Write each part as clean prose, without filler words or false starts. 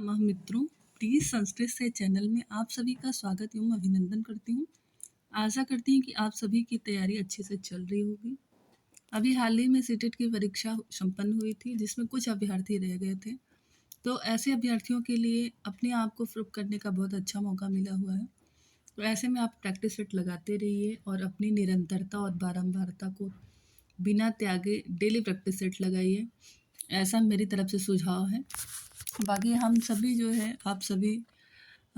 नमः मित्रों, प्लीज संस्कृत से चैनल में आप सभी का स्वागत एवं अभिनंदन करती हूँ। आशा करती हूँ कि आप सभी की तैयारी अच्छे से चल रही होगी। अभी हाल ही में सीटेट की परीक्षा संपन्न हुई थी, जिसमें कुछ अभ्यर्थी रह गए थे। तो ऐसे अभ्यर्थियों के लिए अपने आप को प्रूव करने का बहुत अच्छा मौका मिला हुआ है। तो ऐसे में आप प्रैक्टिस सेट लगाते रहिए और अपनी निरंतरता और बारंबारता को बिना त्यागे डेली प्रैक्टिस सेट लगाइए। ऐसा मेरी तरफ से सुझाव है। बाकी हम सभी जो है, आप सभी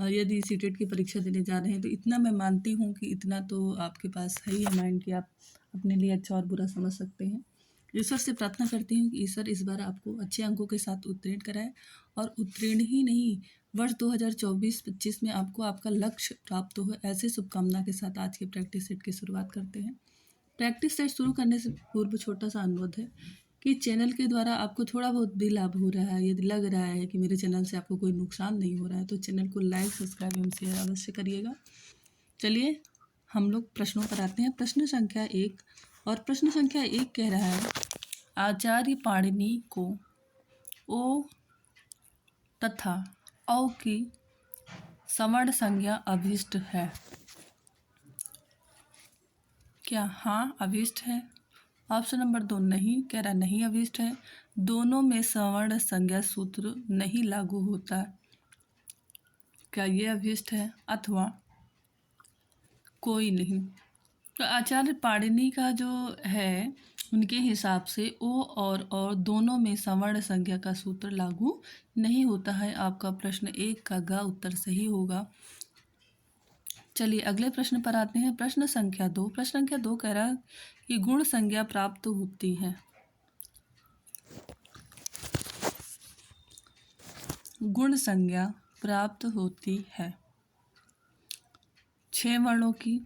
यदि सीटेट की परीक्षा देने जा रहे हैं तो इतना मैं मानती हूँ कि इतना तो आपके पास है ही है माइंड कि आप अपने लिए अच्छा और बुरा समझ सकते हैं। ईश्वर से प्रार्थना करती हूँ कि ईश्वर इस बार आपको अच्छे अंकों के साथ उत्तीर्ण कराए, और उत्तीर्ण ही नहीं, वर्ष 2024-25 में आपको आपका लक्ष्य प्राप्त हो। ऐसे शुभकामना के साथ आज के प्रैक्टिस सेट की शुरुआत करते हैं। प्रैक्टिस सेट शुरू करने से पूर्व छोटा सा अनुरोध है कि चैनल के द्वारा आपको थोड़ा बहुत भी लाभ हो रहा है, यदि लग रहा है कि मेरे चैनल से आपको कोई नुकसान नहीं हो रहा है, तो चैनल को लाइक, सब्सक्राइब एवं शेयर अवश्य करिएगा। चलिए हम लोग प्रश्नों पर आते हैं। प्रश्न संख्या 1, और प्रश्न संख्या 1 कह रहा है, आचार्य पाणिनि को ओ तथा औ की सवर्ण संज्ञा अभीष्ट है। क्या हाँ अभीष्ट है? ऑप्शन नंबर 2 नहीं, कह रहा नहीं अभीष्ट है। दोनों में सवर्ण संज्ञा सूत्र नहीं लागू होता, क्या ये अभीष्ट है? अथवा कोई नहीं। तो आचार्य पाणिनि का जो है, उनके हिसाब से ओ और दोनों में सवर्ण संज्ञा का सूत्र लागू नहीं होता है। आपका प्रश्न 1 का ग उत्तर सही होगा। चलिए अगले प्रश्न पर आते हैं। प्रश्न संख्या 2। प्रश्न संख्या 2 कह रहा है कि गुण संज्ञा प्राप्त होती है। गुण संज्ञा प्राप्त होती है 6 वर्णों की,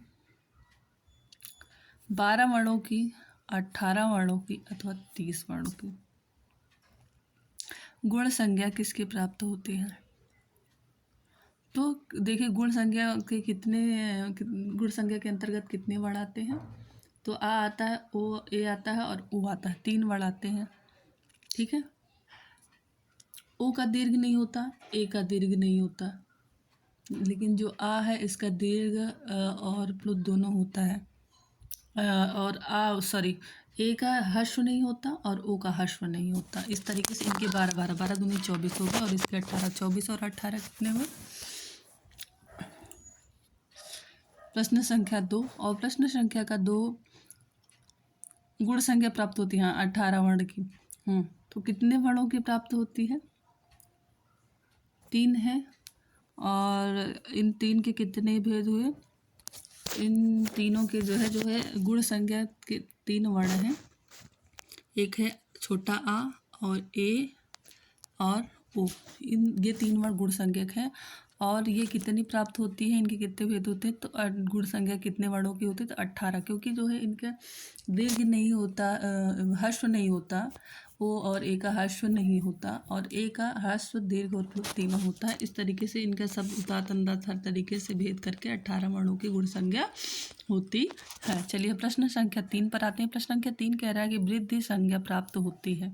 12 वर्णों की, 18 वर्णों की अथवा 30 वर्णों की। गुण संज्ञा किसकी प्राप्त होती है? तो देखिए गुण संज्ञा के गुण संज्ञा के अंतर्गत कितने वर्ण आते हैं? तो आ आता है, ओ ए आता है और उ आता है, 3 वर्ण आते हैं। ठीक है, ओ का दीर्घ नहीं होता, ए का दीर्घ नहीं होता, लेकिन जो आ है इसका दीर्घ और प्लुत दोनों होता है। और ए का हश्व नहीं होता और ओ का हश्व नहीं होता। इस तरीके से इनके 12 दूनी 24 हो गए, और इसके 18, 24 और 18 कितने हुए? प्रश्न संख्या 2। और प्रश्न संख्या का 2, गुण संज्ञा प्राप्त होती है 18 वर्ण की। तो कितने वर्णों की प्राप्त होती है? 3 है। और इन 3 के कितने भेद हुए? इन तीनों के जो है गुण संज्ञा के 3 वर्ण हैं। एक है छोटा आ और ए और ओ, ये 3 वर्ण गुण संज्ञक हैं। और ये कितनी प्राप्त होती है, इनके कितने भेद होते हैं? तो गुण संज्ञा कितने वर्णों की होती है? तो 18, क्योंकि जो है इनका दीर्घ नहीं होता, हश्व नहीं होता, ओ और ए का हश्व नहीं होता, और ए का हश्व, दीर्घ और प्लुत तीनों होता है। इस तरीके से इनका सब उतात अंदाज हर तरीके से भेद करके 18 वर्णों की गुण संज्ञा होती है। चलिए प्रश्न संख्या 3 पर आते हैं। प्रश्न संख्या 3 कह रहा है कि वृद्धि संज्ञा प्राप्त होती है।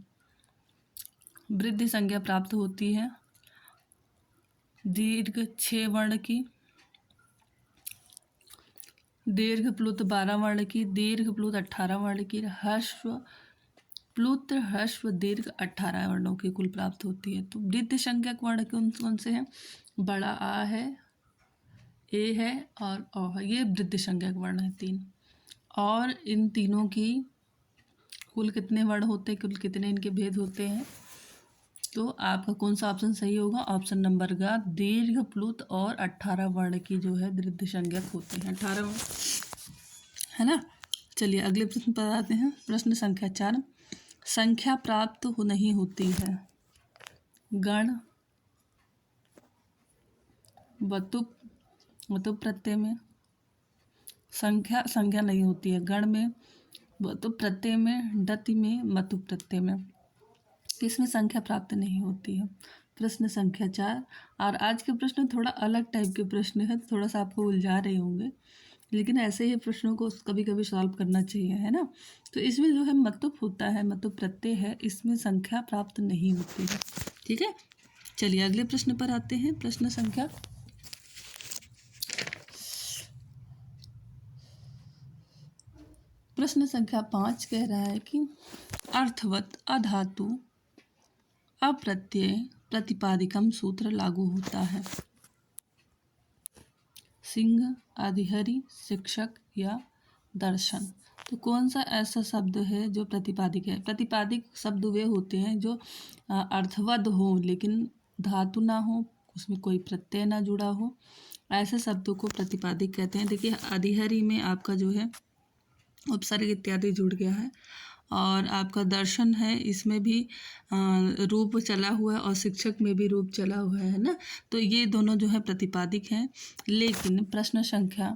वृद्धि संज्ञा प्राप्त होती है दीर्घ 6 वर्ण की, दीर्घ प्लुत 12 वर्ण की, दीर्घ प्लुत 18 वर्ण की, हश्व प्लुत हश्व दीर्घ 18 वर्णों की कुल प्राप्त होती है। तो वृद्धि संज्ञक वर्ण कौन कौन से हैं? बड़ा आ है, ए है और ओ है, ये वृद्धि संज्ञक वर्ण है 3। और इन तीनों की कुल कितने वर्ण होते हैं, कुल कितने इनके भेद होते हैं? तो आपका कौन सा ऑप्शन सही होगा? ऑप्शन नंबर का दीर्घ प्लुत और 18 वर्ण की जो है वृद्धि संज्ञक होते हैं, 18 वर्ण, है ना। चलिए अगले प्रश्न पर आते हैं। प्रश्न संख्या 4। संख्या प्राप्त नहीं होती है गण वतुप प्रत्यय में। संख्या नहीं होती है गण में, वतुप प्रत्यय में, डति में, मतुप प्रत्यय में। इसमें संख्या प्राप्त नहीं होती है। प्रश्न संख्या 4। और आज के प्रश्न थोड़ा अलग टाइप के प्रश्न है, थोड़ा सा आपको उलझा रहे होंगे, लेकिन ऐसे ही प्रश्नों को कभी कभी सॉल्व करना चाहिए, है ना। तो इसमें जो है मतुप होता है, मतुप प्रत्यय है, इसमें संख्या प्राप्त नहीं होती है। ठीक है, चलिए अगले प्रश्न पर आते हैं। प्रश्न संख्या 5 कह रहा है कि अर्थवत अधातु अप्रत्यय प्रतिपादिकम सूत्र लागू होता है। सिंह, अधिहरि, शिक्षक या दर्शन। तो कौन सा ऐसा शब्द है जो प्रतिपादिक है? प्रतिपादिक शब्द वे होते हैं जो अर्थवद हो लेकिन धातु ना हो, उसमें कोई प्रत्यय ना जुड़ा हो, ऐसे शब्दों को प्रतिपादिक कहते हैं। देखिए अधिहरि में आपका जो है उपसर्ग इत्यादि जुड़ गया है, और आपका दर्शन है इसमें भी रूप चला हुआ है, और शिक्षक में भी रूप चला हुआ है ना। तो ये दोनों जो है प्रतिपादिक हैं। लेकिन प्रश्न संख्या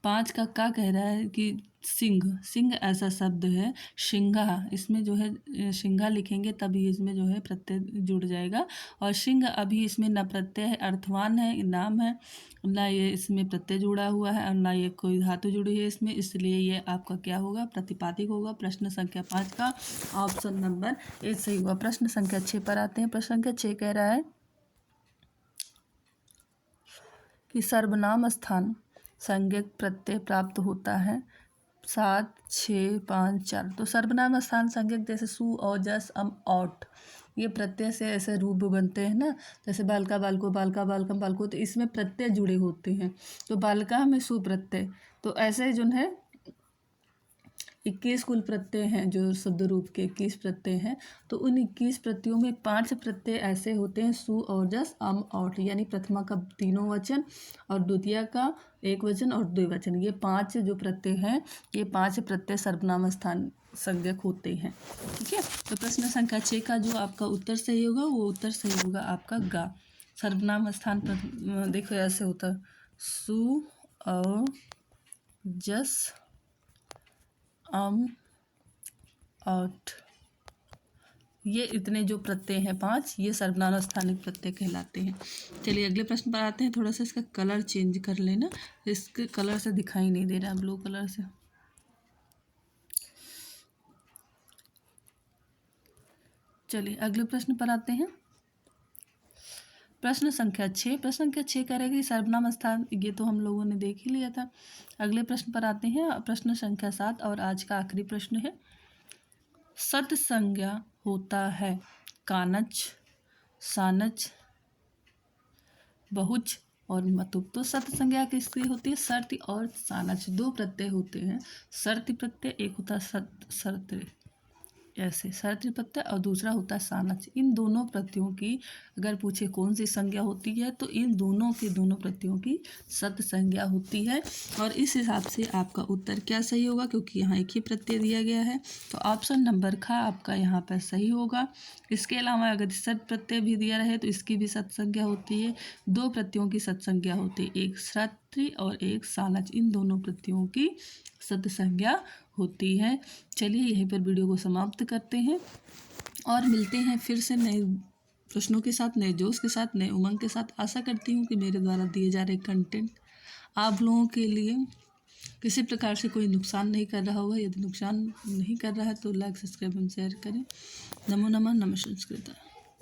5 का क्या कह रहा है कि सिंह ऐसा शब्द है, सिंघा, इसमें जो है सिंघा लिखेंगे तभी इसमें जो है प्रत्यय जुड़ जाएगा, और सिंह अभी इसमें न प्रत्यय है, अर्थवान है, नाम है, ना ये इसमें प्रत्यय जुड़ा हुआ है और ना ये कोई धातु जुड़ी है इसमें, इसलिए ये आपका क्या होगा? प्रतिपादिक होगा। प्रश्न संख्या 5 का ऑप्शन नंबर ए सही हुआ। प्रश्न संख्या 6 पर आते हैं। प्रश्न संख्या 6 कह रहा है कि सर्वनाम स्थान संज्ञक प्रत्यय प्राप्त होता है 7, 6, 5, 4। तो सर्वनाम स्थान संज्ञक जैसे सु, और, जस, अम, औट, ये प्रत्यय से ऐसे रूप बनते हैं ना, जैसे बालका, बालको, बालका, बालकम, बालको, तो इसमें प्रत्यय जुड़े होते हैं। तो बालका में सु प्रत्यय, तो ऐसे जो है 21 कुल प्रत्यय हैं, जो शब्द रूप के 21 प्रत्यय हैं। तो उन 21 प्रत्ययों में 5 प्रत्यय ऐसे होते हैं, सु, और, जस, अम, औट, यानी प्रथमा का तीनों वचन और द्वितीय का एक वचन और द्विवचन, ये 5 जो प्रत्यय हैं, ये 5 प्रत्यय सर्वनाम स्थान संज्ञक होते हैं। ठीक है। तो प्रश्न संख्या 6 का जो आपका उत्तर सही होगा वो उत्तर सही होगा आपका गा। सर्वनाम स्थान पर देखो ऐसे होता है, सु, और, जस, अम, औट, ये इतने जो प्रत्यय हैं 5, ये सर्वनाम स्थानिक प्रत्यय कहलाते हैं। चलिए अगले प्रश्न पर आते हैं। थोड़ा सा इसका कलर चेंज कर लेना, इसके कलर से दिखाई नहीं दे रहा, ब्लू कलर से। चलिए अगले प्रश्न पर आते हैं। प्रश्न संख्या 6 कह रहा है कि सर्वनाम स्थान, ये तो हम लोगों ने देख ही लिया था। अगले प्रश्न पर आते हैं। प्रश्न संख्या 7 और आज का आखिरी प्रश्न है। सत संज्ञा होता है कानच, सानच, बहुच और मतुप। तो सत संज्ञा किसकी होती है? सर्ति और सानच, दो प्रत्यय होते हैं। सर्ति प्रत्यय एक होता है सर्ति, ऐसे सर्ति प्रत्यय, और दूसरा होता है सानच। इन दोनों प्रत्ययों की अगर पूछे कौन सी संज्ञा होती है, तो इन दोनों प्रत्ययों की सत संज्ञा होती है। और इस हिसाब से आपका उत्तर क्या सही होगा, क्योंकि यहाँ एक ही प्रत्यय दिया गया है, तो ऑप्शन नंबर ख आपका यहाँ पर सही होगा। इसके अलावा अगर सत प्रत्यय भी दिया रहे तो इसकी भी सत संज्ञा होती है। दो प्रत्ययों की सत संज्ञा होती है, एक सर्ति और एक सानच, इन दोनों प्रत्ययों की सत संज्ञा होती है। चलिए यहीं पर वीडियो को समाप्त करते हैं और मिलते हैं फिर से नए प्रश्नों के साथ, नए जोश के साथ, नए उमंग के साथ। आशा करती हूँ कि मेरे द्वारा दिए जा रहे कंटेंट आप लोगों के लिए किसी प्रकार से कोई नुकसान नहीं कर रहा होगा। यदि नुकसान नहीं कर रहा है तो लाइक, सब्सक्राइब एंड शेयर करें। नमो नमः, नमः संस्कृत।